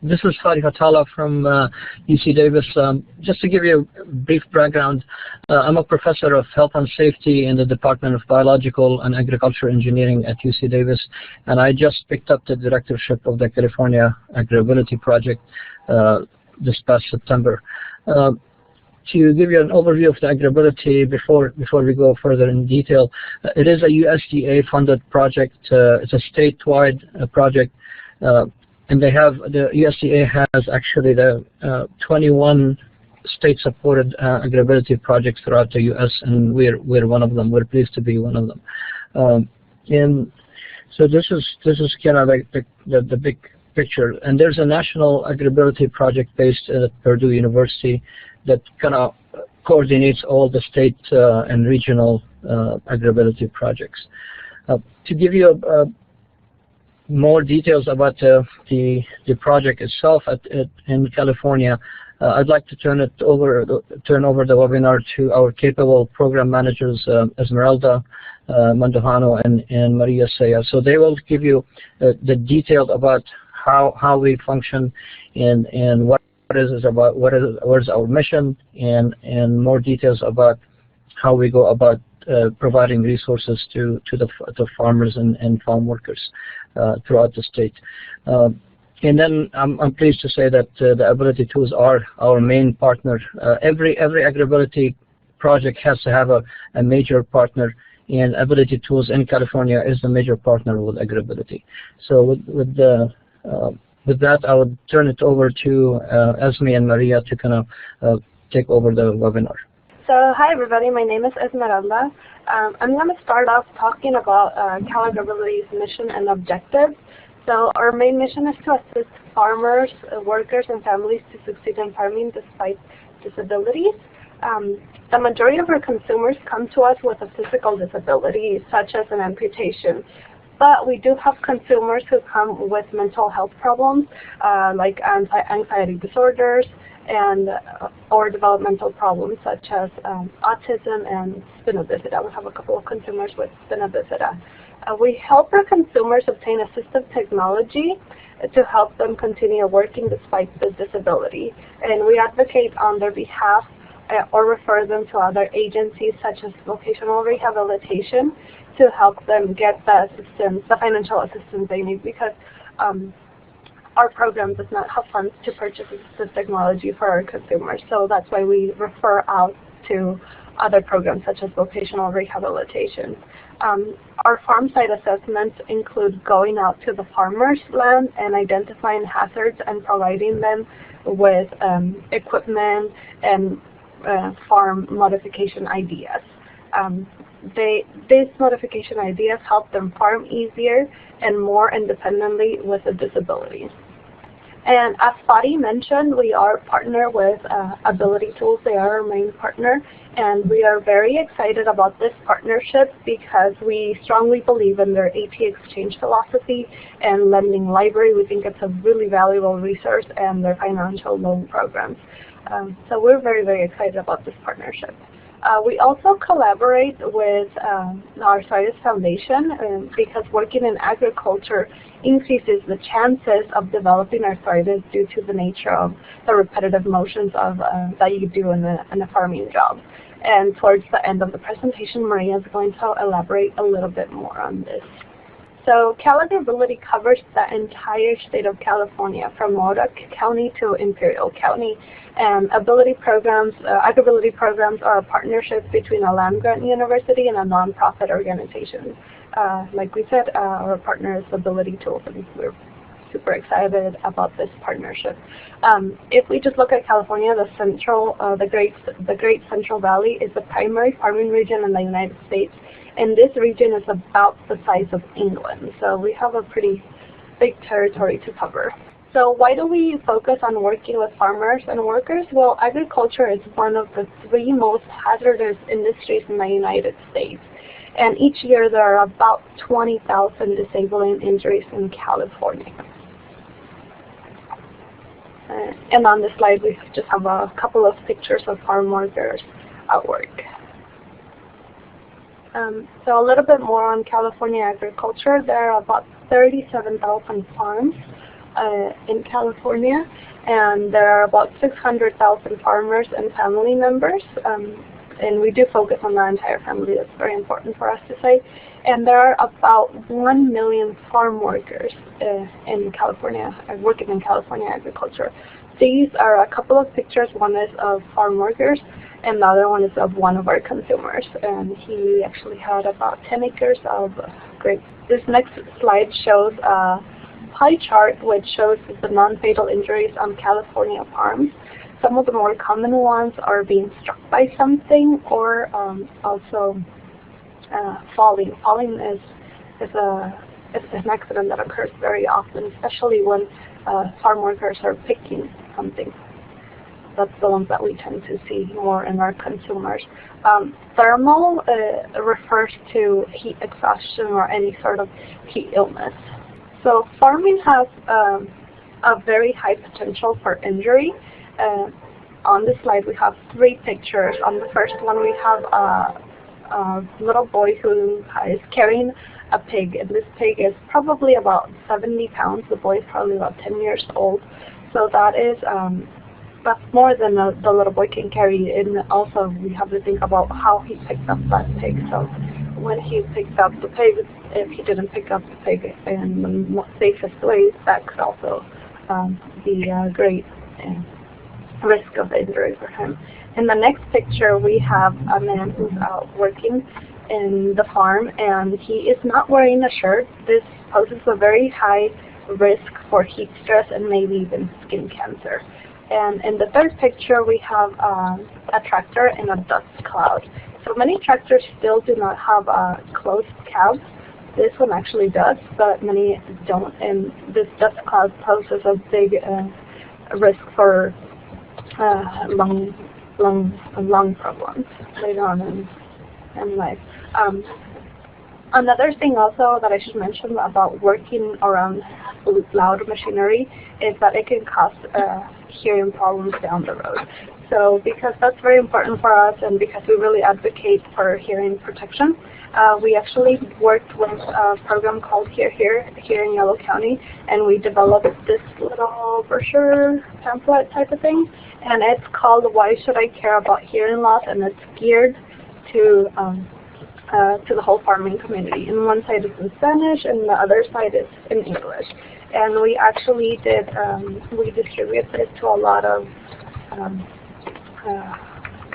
This is Fadi Fathallah from UC Davis. Just to give you a brief background, I'm a professor of health and safety in the Department of Biological and Agricultural Engineering at UC Davis, and I just picked up the directorship of the California AgrAbility Project this past September. To give you an overview of the AgrAbility before we go further in detail, it is a USDA-funded project. It's a statewide project. And they have, the USDA has actually the 21 state-supported AgrAbility projects throughout the U.S., and we're one of them. We're pleased to be one of them. And so this is kind of like the big picture. And there's a national AgrAbility project based at Purdue University that kind of coordinates all the state and regional AgrAbility projects. To give you more details about the project itself in California, I'd like to turn over the webinar to our capable program managers, Esmeralda, Mandujano, and Maria Ceja. So they will give you the detail about how we function and what is our mission, and more details about how we go about providing resources to farmers and farm workers throughout the state. And then I'm pleased to say that the Ability Tools are our main partner. Every AgrAbility project has to have a major partner, and Ability Tools in California is the major partner with AgrAbility. So with that, I would turn it over to Esme and Maria to kind of take over the webinar. So hi everybody, my name is Esmeralda. I'm going to start off talking about CalAgrAbility's mission and objectives. So our main mission is to assist farmers, workers, and families to succeed in farming despite disabilities. The majority of our consumers come to us with a physical disability, such as an amputation. But we do have consumers who come with mental health problems, like anxiety disorders, and or developmental problems such as autism and spina bifida. We have a couple of consumers with spina bifida. We help our consumers obtain assistive technology to help them continue working despite the disability. And we advocate on their behalf or refer them to other agencies such as vocational rehabilitation to help them get the assistance, the financial assistance they need, because our program does not have funds to purchase assistive technology for our consumers. So that's why we refer out to other programs such as vocational rehabilitation. Our farm site assessments include going out to the farmer's land and identifying hazards and providing them with equipment and farm modification ideas. These modification ideas help them farm easier and more independently with a disability. And as Fadi mentioned, we are partnered with Ability Tools. They are our main partner, and we are very excited about this partnership because we strongly believe in their AT exchange philosophy and lending library. We think it's a really valuable resource, and their financial loan programs. So we're very, very excited about this partnership. We also collaborate with the Arthritis Foundation because working in agriculture increases the chances of developing arthritis due to the nature of the repetitive motions of that you do in a farming job. And towards the end of the presentation, Maria is going to elaborate a little bit more on this. So CalAgrAbility covers the entire state of California, from Modoc County to Imperial County. And AgrAbility programs are a partnership between a land-grant university and a nonprofit organization. Like we said, our partner is Ability Tools, and we're super excited about this partnership. If we just look at California, the Great Central Valley is the primary farming region in the United States. And this region is about the size of England, so we have a pretty big territory to cover. So why do we focus on working with farmers and workers? Well, agriculture is one of the 3 most hazardous industries in the United States. And each year there are about 20,000 disabling injuries in California. And on this slide we just have a couple of pictures of farm workers at work. So a little bit more on California agriculture. There are about 37,000 farms. in California, and there are about 600,000 farmers and family members. And we do focus on the entire family. That's very important for us to say. And there are about 1 million farm workers in California, working in California agriculture. These are a couple of pictures. One is of farm workers, and the other one is of one of our consumers. And he actually had about 10 acres of grapes. This next slide shows a pie chart which shows the non-fatal injuries on California farms. Some of the more common ones are being struck by something, or also falling. Falling is an accident that occurs very often, especially when farm workers are picking something. That's the ones that we tend to see more in our consumers. Thermal refers to heat exhaustion or any sort of heat illness. So farming has a very high potential for injury. On this slide we have 3 pictures. On the first one we have a little boy who is carrying a pig, and this pig is probably about 70 pounds. The boy is probably about 10 years old. So that is that's more than the little boy can carry. And also we have to think about how he picked up that pig. So when he picked up the pig, if he didn't pick up the pig in the safest way, that could also be a great risk of injury for him. In the next picture we have a man who's out working in the farm, and he is not wearing a shirt. This poses a very high risk for heat stress and maybe even skin cancer. And in the third picture we have a tractor in a dust cloud. So many tractors still do not have a closed cab. This one actually does, but many don't, and this dust cloud poses a big risk for lung problems later on in life. Another thing also that I should mention about working around loud machinery is that it can cause hearing problems down the road. So because that's very important for us, and because we really advocate for hearing protection, we actually worked with a program called Here in Yolo County, and we developed this little brochure pamphlet type of thing, and it's called Why Should I Care About Hearing Loss, and it's geared to the whole farming community. And one side is in Spanish, and the other side is in English. And we actually did, we distributed this to a lot of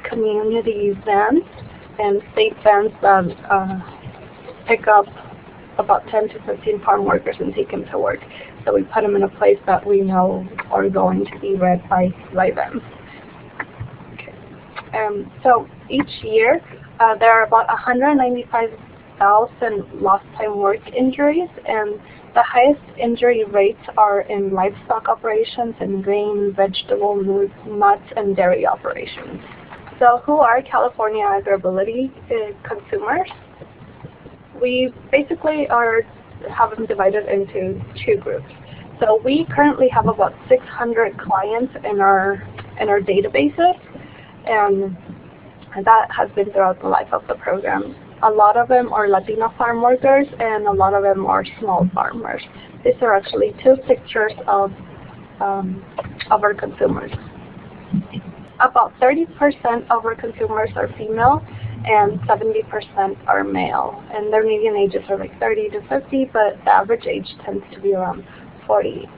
community vans and state vans that pick up about 10 to 15 farm workers and take them to work. So we put them in a place that we know are going to be read by vans. Okay. So each year there are about 195,000 lost time work injuries, and the highest injury rates are in livestock operations and grain, vegetable, nuts, and dairy operations. So who are California AgrAbility consumers? We basically have them divided into 2 groups. So we currently have about 600 clients in our databases, and that has been throughout the life of the program. A lot of them are Latino farm workers, and a lot of them are small farmers. These are actually 2 pictures of our consumers. About 30% of our consumers are female, and 70% are male. And their median ages are like 30 to 50, but the average age tends to be around 40.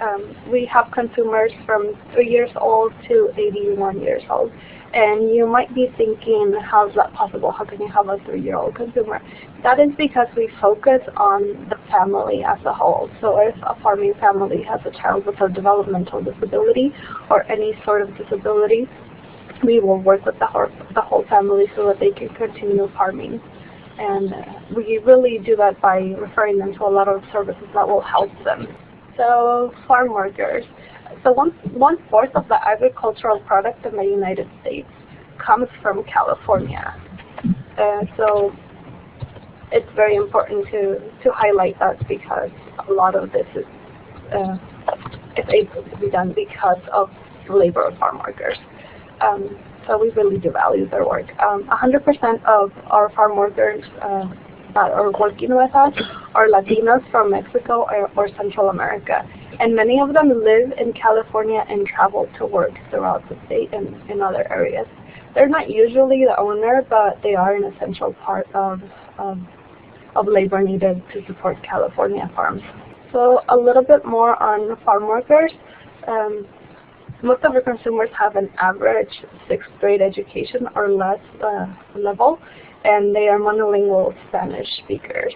We have consumers from 3 years old to 81 years old. And you might be thinking, how is that possible? How can you have a 3-year-old consumer? That is because we focus on the family as a whole. So if a farming family has a child with a developmental disability or any sort of disability, we will work with the whole family so that they can continue farming. And we really do that by referring them to a lot of services that will help them. So farm workers. So one-fourth of the agricultural product in the United States comes from California. So it's very important to highlight that, because a lot of this is able to be done because of the labor of farm workers. So we really do value their work. 100% of our farm workers that are working with us are Latinos from Mexico or Central America. And many of them live in California and travel to work throughout the state and in other areas. They're not usually the owner, but they are an essential part of labor needed to support California farms. So a little bit more on farm workers. Most of our consumers have an average 6th grade education or less level, and they are monolingual Spanish speakers.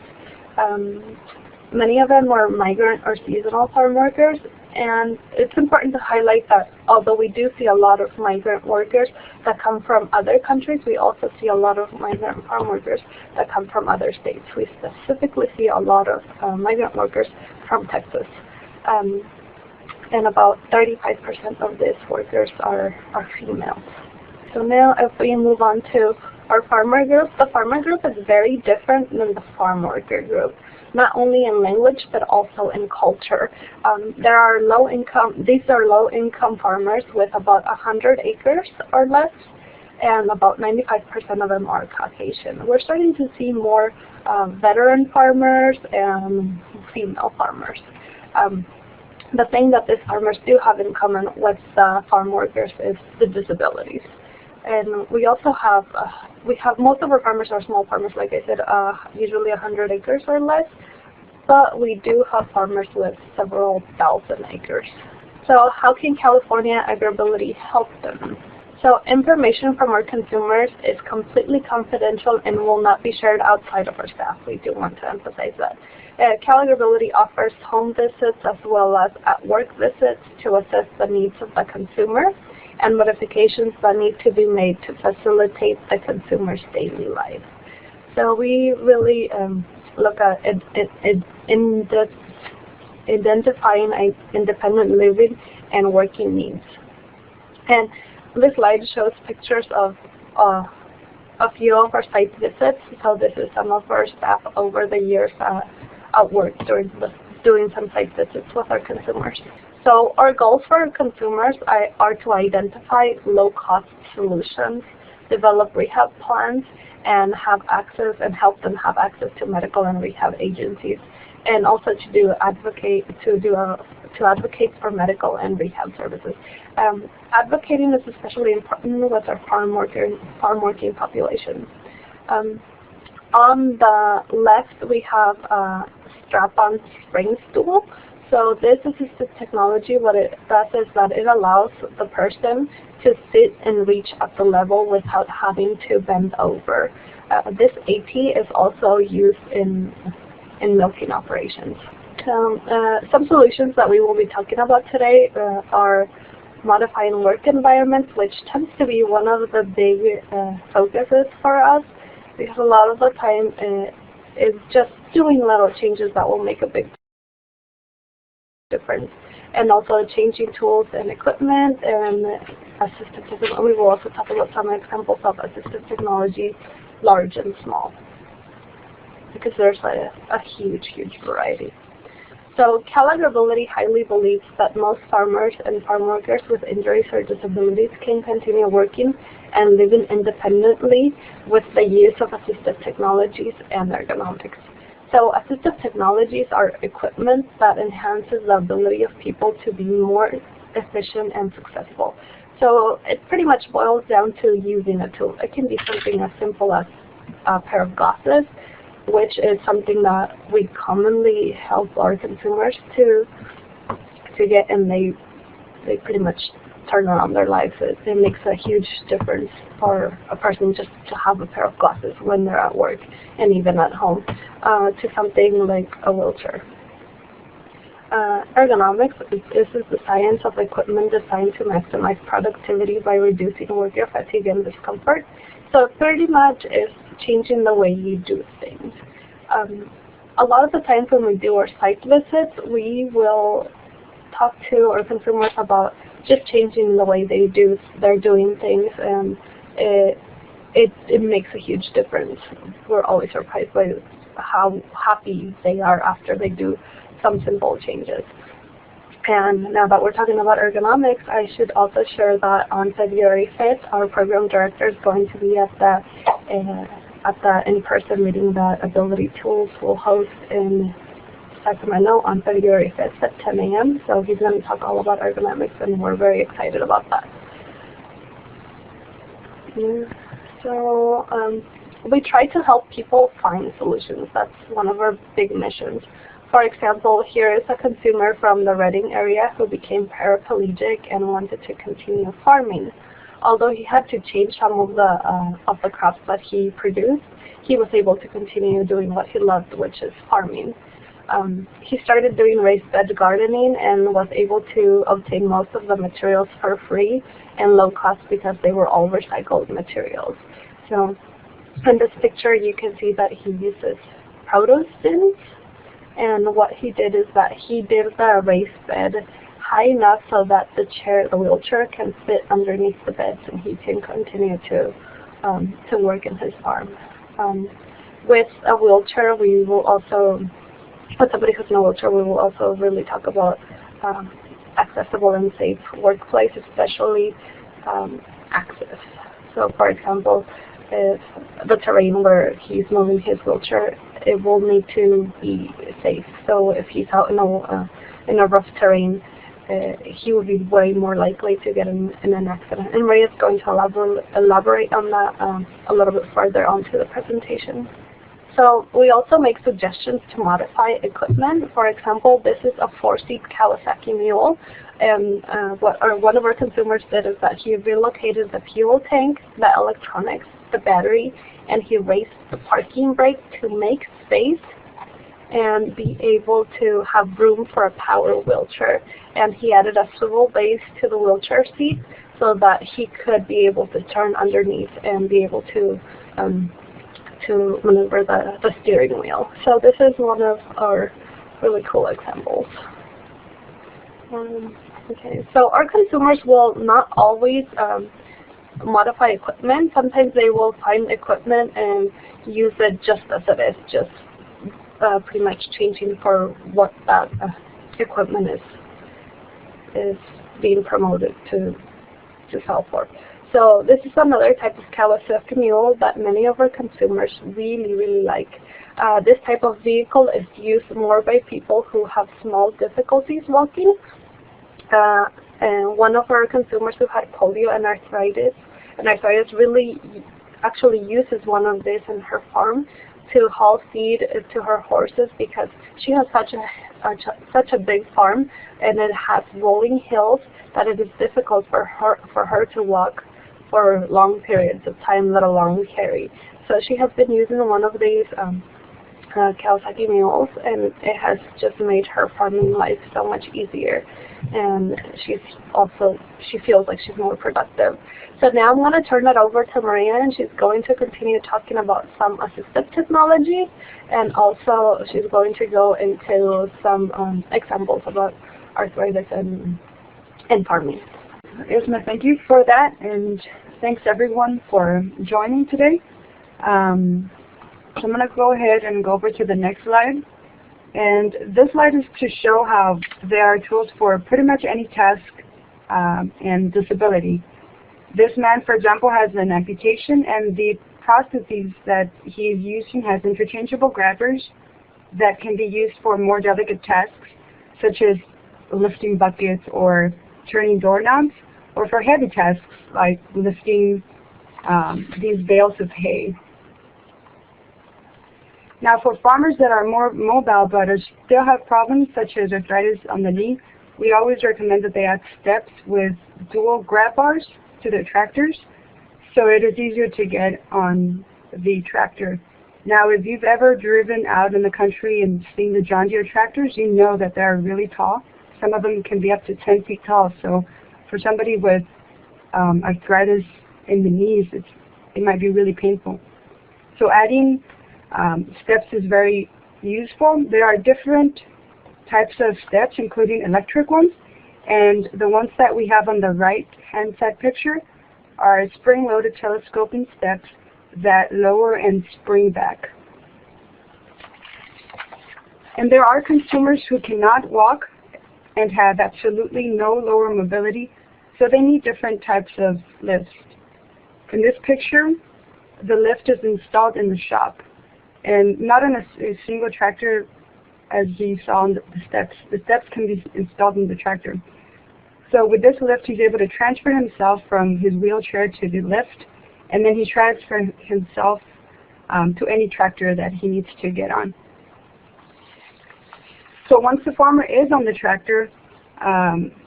Many of them are migrant or seasonal farm workers, and it's important to highlight that although we do see a lot of migrant workers that come from other countries, we also see a lot of migrant farm workers that come from other states. We specifically see a lot of migrant workers from Texas. And about 35% of these workers are females. So now if we move on to our farmer group, the farmer group is very different than the farm worker group, not only in language but also in culture. These are low-income farmers with about 100 acres or less, and about 95% of them are Caucasian. We're starting to see more veteran farmers and female farmers. The thing that these farmers do have in common with the farm workers is the disabilities. And we also have, most of our farmers are small farmers, like I said, usually 100 acres or less, but we do have farmers with several thousand acres. So how can California AgrAbility help them? So information from our consumers is completely confidential and will not be shared outside of our staff. We do want to emphasize that. CalAgrAbility offers home visits as well as at-work visits to assess the needs of the consumer and modifications that need to be made to facilitate the consumer's daily life. So we really look at identifying independent living and working needs. And this slide shows pictures of a few of our site visits. So this is some of our staff over the years at work doing some site visits with our consumers. So our goals for our consumers are to identify low-cost solutions, develop rehab plans, and help them have access to medical and rehab agencies, and also to advocate for medical and rehab services. Advocating is especially important with our farm working population. On the left, we have a strap-on spring stool. So this assistive technology, what it does is that it allows the person to sit and reach at the level without having to bend over. This AP is also used in milking operations. Some solutions that we will be talking about today are modifying work environments, which tends to be one of the big focuses for us, because a lot of the time it's just doing little changes that will make a big difference. And also changing tools and equipment and assistive technology. We will also talk about some examples of assistive technology, large and small, because there's a huge variety. So CalAgrAbility highly believes that most farmers and farm workers with injuries or disabilities can continue working and living independently with the use of assistive technologies and ergonomics. So assistive technologies are equipment that enhances the ability of people to be more efficient and successful. So it pretty much boils down to using a tool. It can be something as simple as a pair of glasses, which is something that we commonly help our consumers to get, and they pretty much turn around their lives. It makes a huge difference for a person just to have a pair of glasses when they're at work and even at home, to something like a wheelchair. Ergonomics, this is the science of equipment designed to maximize productivity by reducing worker fatigue and discomfort. So it pretty much is changing the way you do things. A lot of the times when we do our site visits, we will talk to our consumers about just changing the way they're doing things, and it makes a huge difference. We're always surprised by how happy they are after they do some simple changes. And now that we're talking about ergonomics, I should also share that on February 5th, our program director is going to be at the in-person meeting that Ability Tools will host in Sacramento on February 5th at 10 a.m. So he's going to talk all about ergonomics, and we're very excited about that. So we try to help people find solutions. That's one of our big missions. For example, here is a consumer from the Redding area who became paraplegic and wanted to continue farming. Although he had to change some of the crops that he produced, he was able to continue doing what he loved, which is farming. He started doing raised bed gardening and was able to obtain most of the materials for free and low cost because they were all recycled materials. So in this picture you can see that he uses produce bins, and what he did is that he did the raised bed high enough so that the wheelchair can fit underneath the beds, and he can continue to work in his farm. With a wheelchair, we will also, with somebody who's in a wheelchair, we will also really talk about accessible and safe workplace, especially access. So for example, if the terrain where he's moving his wheelchair, it will need to be safe. So if he's out in a rough terrain, he would be way more likely to get in an accident. And Ray is going to elaborate on that a little bit further onto the presentation. So we also make suggestions to modify equipment. For example, this is a 4-seat Kawasaki mule, and one of our consumers did is that he relocated the fuel tank, the electronics, the battery, and he raised the parking brake to make space and be able to have room for a power wheelchair. And he added a swivel base to the wheelchair seat so that he could be able to turn underneath and be able to maneuver the steering wheel. So this is one of our really cool examples. Okay, so our consumers will not always modify equipment. Sometimes they will find equipment and use it just as it is, just pretty much changing for what that equipment is being promoted to sell for. So this is another type of Kawasaki mule that many of our consumers really like. This type of vehicle is used more by people who have small difficulties walking. And one of our consumers who had polio and arthritis really actually uses one of these in her farm to haul feed to her horses, because she has such a big farm and it has rolling hills that it is difficult for her to walk for long periods of time, let alone carry. So she has been using one of these Kawasaki mules, and it has just made her farming life so much easier, and she feels like she's more productive. So now I'm going to turn it over to Maria, and she's going to continue talking about some assistive technology, and also she's going to go into some examples about arthritis and farming. Esma, thank you for that, and thanks everyone for joining today. So I'm going to go ahead and go over to the next slide. And this slide is to show how there are tools for pretty much any task and disability. This man, for example, has an amputation, and the prostheses that he is using has interchangeable grabbers that can be used for more delicate tasks, such as lifting buckets or turning doorknobs, or for heavy tasks like lifting these bales of hay. Now, for farmers that are more mobile but still have problems such as arthritis on the knee, we always recommend that they add steps with dual grab bars to their tractors, so it is easier to get on the tractor. Now, if you've ever driven out in the country and seen the John Deere tractors, you know that they're really tall. Some of them can be up to 10 feet tall, so for somebody with arthritis in the knees, it might be really painful. So adding steps is very useful. There are different types of steps, including electric ones, and the ones that we have on the right-hand side picture are spring-loaded telescoping steps that lower and spring back. And there are consumers who cannot walk and have absolutely no lower mobility, so they need different types of lifts. In this picture, the lift is installed in the shop, and not on a single tractor as you saw on the steps. The steps can be installed in the tractor. So with this lift, he's able to transfer himself from his wheelchair to the lift, and then he transfers himself to any tractor that he needs to get on. So once the farmer is on the tractor,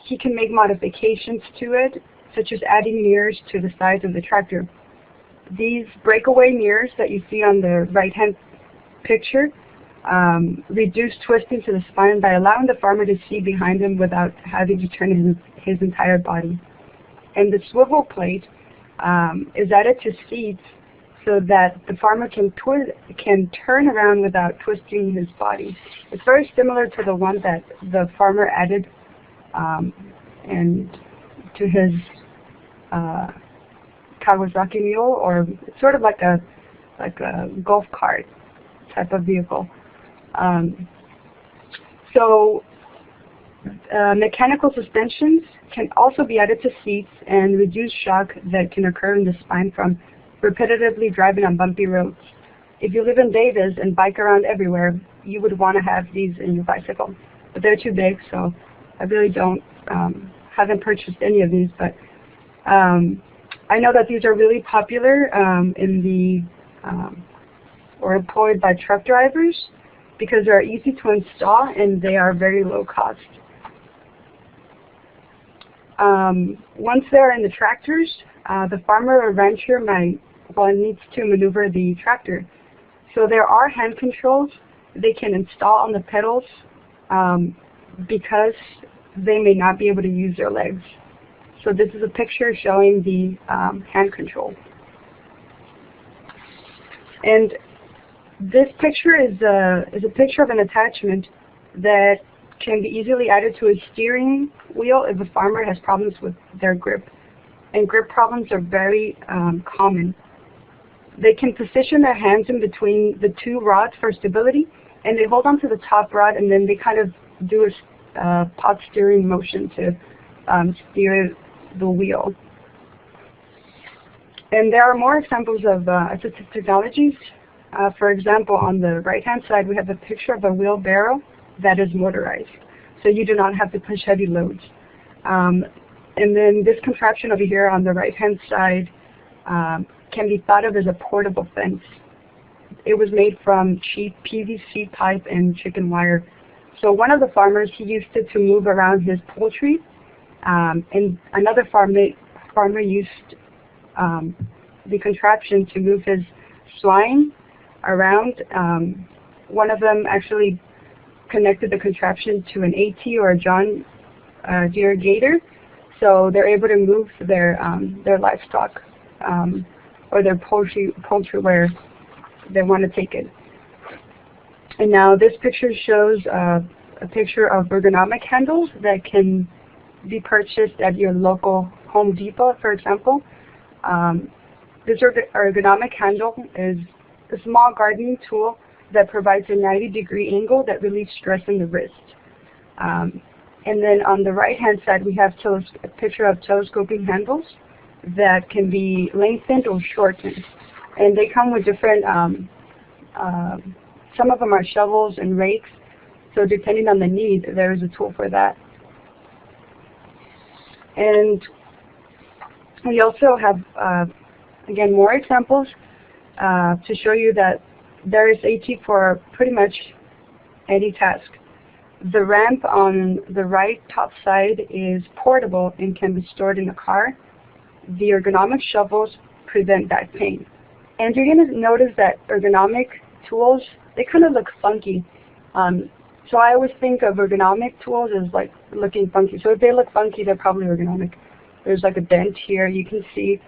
he can make modifications to it, such as adding mirrors to the sides of the tractor. These breakaway mirrors that you see on the right-hand picture reduce twisting to the spine by allowing the farmer to see behind him without having to turn his entire body. And the swivel plate is added to seats so that the farmer can turn around without twisting his body. It's very similar to the one that the farmer added and to his Kawasaki mule, or it's sort of like a golf cart type of vehicle. Mechanical suspensions can also be added to seats and reduce shock that can occur in the spine from repetitively driving on bumpy roads. If you live in Davis and bike around everywhere, you would want to have these in your bicycle. But they're too big, so I really haven't purchased any of these. But I know that these are really popular or employed by truck drivers because they're easy to install and they are very low cost. Once they're in the tractors, the farmer or rancher needs to maneuver the tractor. So there are hand controls they can install on the pedals because they may not be able to use their legs. So this is a picture showing the hand control. And this picture is a picture of an attachment that can be easily added to a steering wheel if a farmer has problems with their grip. And grip problems are very common. They can position their hands in between the two rods for stability, and they hold on to the top rod, and then they kind of do a pod steering motion to steer the wheel. And there are more examples of assistive technologies. For example, on the right-hand side, we have a picture of a wheelbarrow that is motorized, so you do not have to push heavy loads. And then this contraption over here on the right-hand side can be thought of as a portable fence. It was made from cheap PVC pipe and chicken wire. So one of the farmers, he used it to move around his poultry, and another farmer used the contraption to move his swine around. One of them actually connected the contraption to an AT or a John Deere gator, so they're able to move their livestock or their poultry where they want to take it. And now this picture shows a picture of ergonomic handles that can be purchased at your local Home Depot, for example. This ergonomic handle is a small gardening tool that provides a 90-degree angle that relieves stress in the wrist. And then on the right-hand side, we have a picture of telescoping handles that can be lengthened or shortened. And they come with different, some of them are shovels and rakes, so depending on the need, there is a tool for that. And we also have, again, more examples to show you that there is AT for pretty much any task. The ramp on the right top side is portable and can be stored in a car. The ergonomic shovels prevent back pain. And you're going to notice that ergonomic tools, they kind of look funky. So I always think of ergonomic tools as like looking funky. So if they look funky, they're probably ergonomic. There's like a dent here you can see.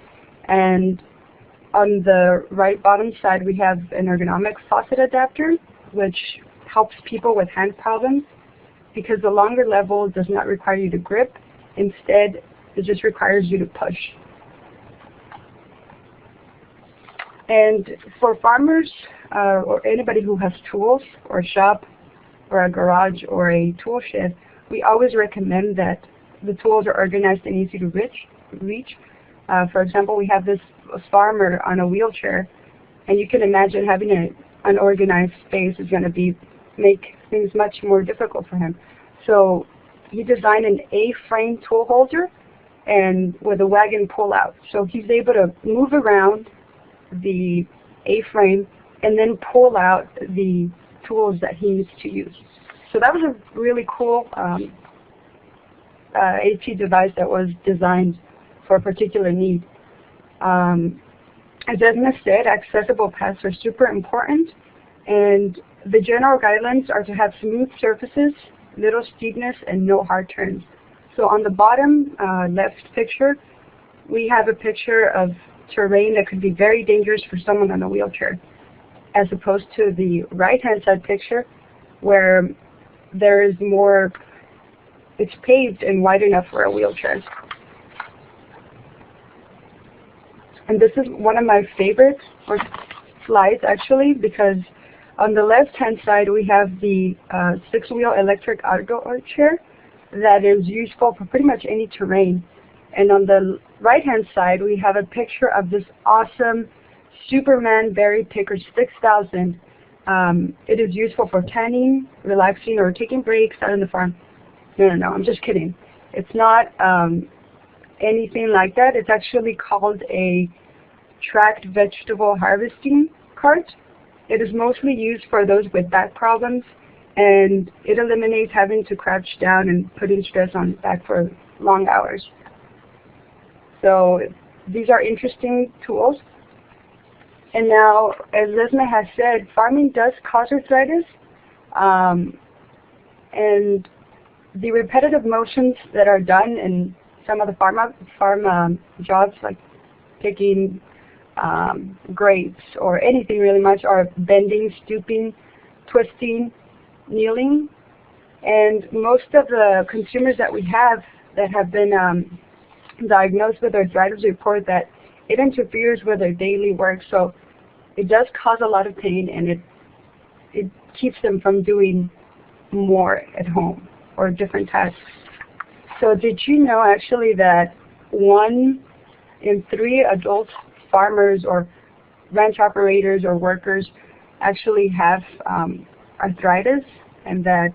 And on the right bottom side, we have an ergonomic faucet adapter, which helps people with hand problems because the longer level does not require you to grip. Instead, it just requires you to push. And for farmers or anybody who has tools or a shop or a garage or a tool shed, we always recommend that the tools are organized and easy to reach. For example, we have this farmer on a wheelchair, and you can imagine having an unorganized space is going to be make things much more difficult for him. So he designed an A-frame tool holder and with a wagon pull-out. So he's able to move around the A-frame and then pull out the tools that he needs to use. So that was a really cool AT device that was designed for a particular need. As Esma said, accessible paths are super important, and the general guidelines are to have smooth surfaces, little steepness, and no hard turns. So on the bottom left picture, we have a picture of terrain that could be very dangerous for someone on a wheelchair, as opposed to the right-hand side picture where there is more, it's paved and wide enough for a wheelchair. And this is one of my favorite slides actually, because on the left-hand side we have the 6-wheel electric auto chair that is useful for pretty much any terrain. And on the right-hand side we have a picture of this awesome Superman Berry Picker 6000. It is useful for tanning, relaxing, or taking breaks out on the farm. No, I'm just kidding. It's not anything like that. It's actually called a tracked vegetable harvesting cart. It is mostly used for those with back problems, and it eliminates having to crouch down and putting stress on the back for long hours. So these are interesting tools. And now, as Esma has said, farming does cause arthritis, and the repetitive motions that are done in some of the farm jobs, like picking grapes or anything really much, are bending, stooping, twisting, kneeling. And most of the consumers that we have that have been diagnosed with arthritis report that it interferes with their daily work. So it does cause a lot of pain, and it keeps them from doing more at home or different tasks. So did you know actually that 1 in 3 adult farmers or ranch operators or workers actually have arthritis, and that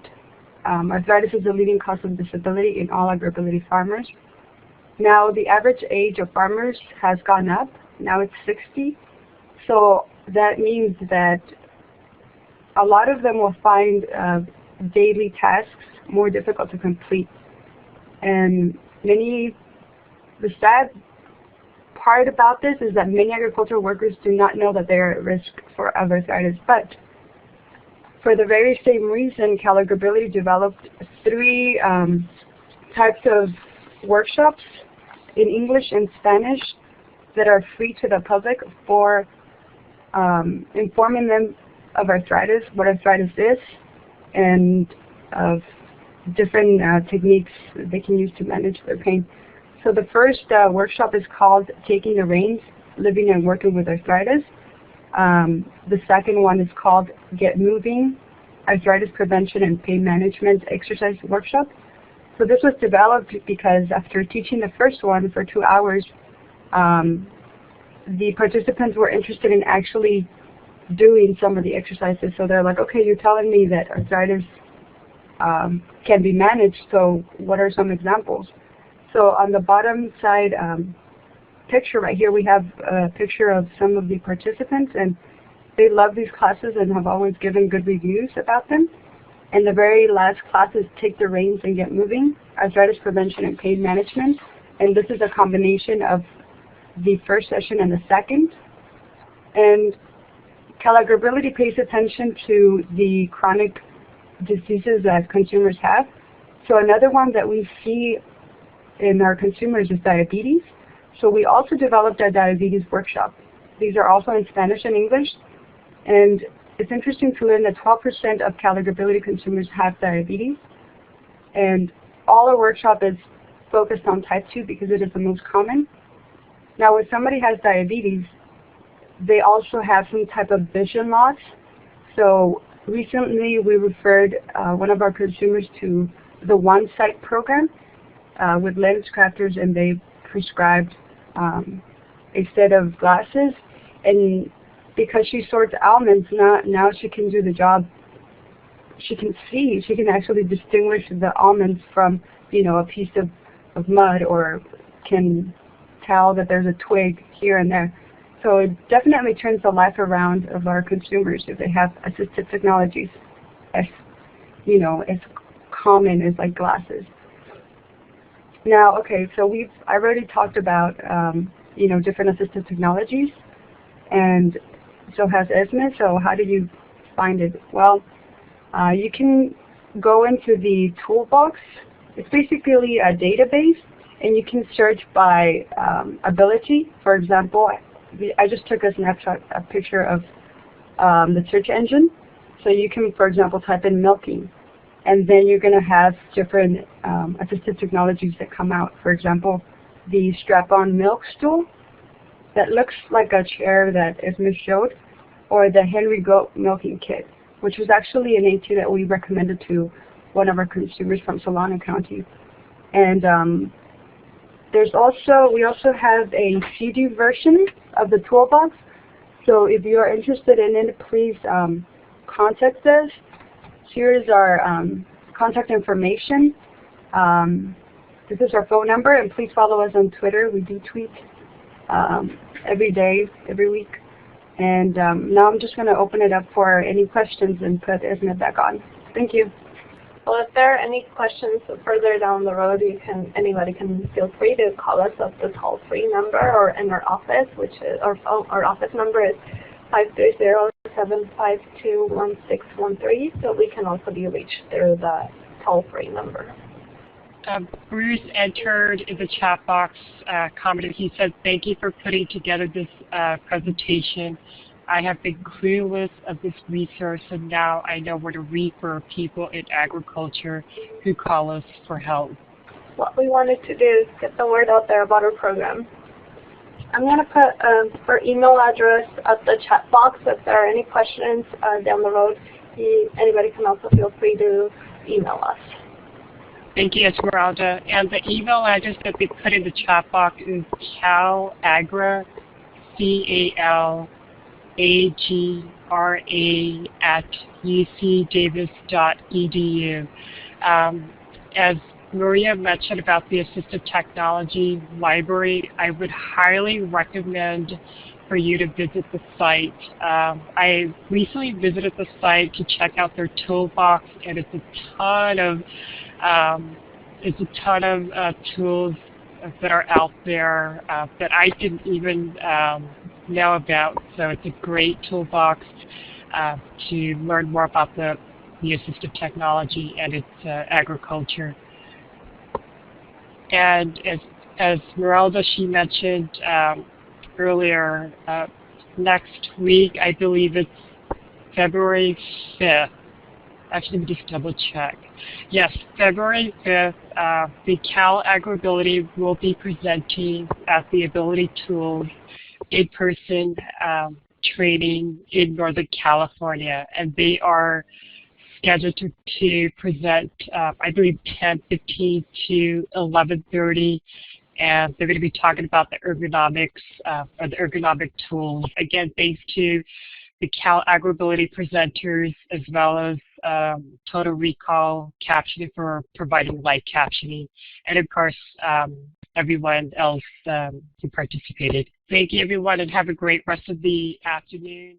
arthritis is the leading cause of disability in all AgrAbility farmers? Now the average age of farmers has gone up. Now it's 60. So that means that a lot of them will find daily tasks more difficult to complete. And the sad part about this is that many agricultural workers do not know that they are at risk for arthritis. But for the very same reason, CalAgrAbility developed 3 types of workshops in English and Spanish that are free to the public for informing them of arthritis, what arthritis is, and of different techniques they can use to manage their pain. So the first workshop is called Taking the Reins, Living and Working with Arthritis. The second one is called Get Moving, Arthritis Prevention and Pain Management Exercise Workshop. So this was developed because after teaching the first one for 2 hours, the participants were interested in actually doing some of the exercises. So they're like, okay, you're telling me that arthritis can be managed, so what are some examples? So on the bottom side picture right here, we have a picture of some of the participants, and they love these classes and have always given good reviews about them. And the very last class is Take the Reins and Get Moving, Arthritis Prevention and Pain Management. And this is a combination of the first session and the second. And CalAgrAbility pays attention to the chronic diseases that consumers have. So another one that we see in our consumers is diabetes. So we also developed a diabetes workshop. These are also in Spanish and English. And it's interesting to learn that 12% of CalAgrAbility consumers have diabetes. And all our workshop is focused on type 2 because it is the most common. Now when somebody has diabetes, they also have some type of vision loss. So recently we referred one of our consumers to the One Sight program with lens crafters, and they prescribed a set of glasses. And because she sorts almonds, now she can do the job she can see, she can actually distinguish the almonds from, you know, a piece of mud, or can tell that there's a twig here and there. So it definitely turns the life around of our consumers if they have assistive technologies as, you know, as common as like glasses. Now, okay, so I've already talked about, you know, different assistive technologies, and so has Esme. So how do you find it? Well, you can go into the toolbox. It's basically a database, and you can search by ability. For example, I just took a snapshot, a picture of the search engine. So you can, for example, type in milking, and then you're going to have different assistive technologies that come out. For example, the strap-on milk stool that looks like a chair that Esme showed, or the Henry Goat milking kit, which was actually an AT that we recommended to one of our consumers from Solano County. And we also have a CD version of the toolbox. So if you are interested in it, please contact us. Here is our contact information. This is our phone number, and please follow us on Twitter. We do tweet every day, every week. And now I'm just going to open it up for any questions and put Esme back on. Thank you. Well, if there are any questions further down the road, anybody can feel free to call us at the toll-free number, or in our office, which is our office number is 530-752-1613. So we can also be reached through the toll-free number. Bruce entered in the chat box, commented. He said, "Thank you for putting together this presentation. I have been clueless of this resource, and now I know where to refer people in agriculture who call us for help." What we wanted to do is get the word out there about our program. I'm going to put our email address at the chat box. If there are any questions down the road, anybody can also feel free to email us. Thank you, Esmeralda. And the email address that we put in the chat box is CalAgra, CalAgra @ucdavis.edu. As Maria mentioned about the Assistive Technology Library, I would highly recommend for you to visit the site. I recently visited the site to check out their toolbox, and it's a ton of tools that are out there that I didn't even know about. So it's a great toolbox to learn more about the assistive technology and its agriculture. And as Esmeralda, she mentioned earlier, next week, I believe it's February 5th. Actually, let me just double check. Yes, February 5th, the CalAgrAbility will be presenting at the Ability Tools in-person training in Northern California, and they are scheduled to present, I believe, 10:15 to 11:30, and they're going to be talking about the ergonomics or the ergonomic tools. Again, thanks to the CalAgrAbility presenters, as well as Total Recall Captioning for providing live captioning, and of course, everyone else who participated. Thank you, everyone, and have a great rest of the afternoon.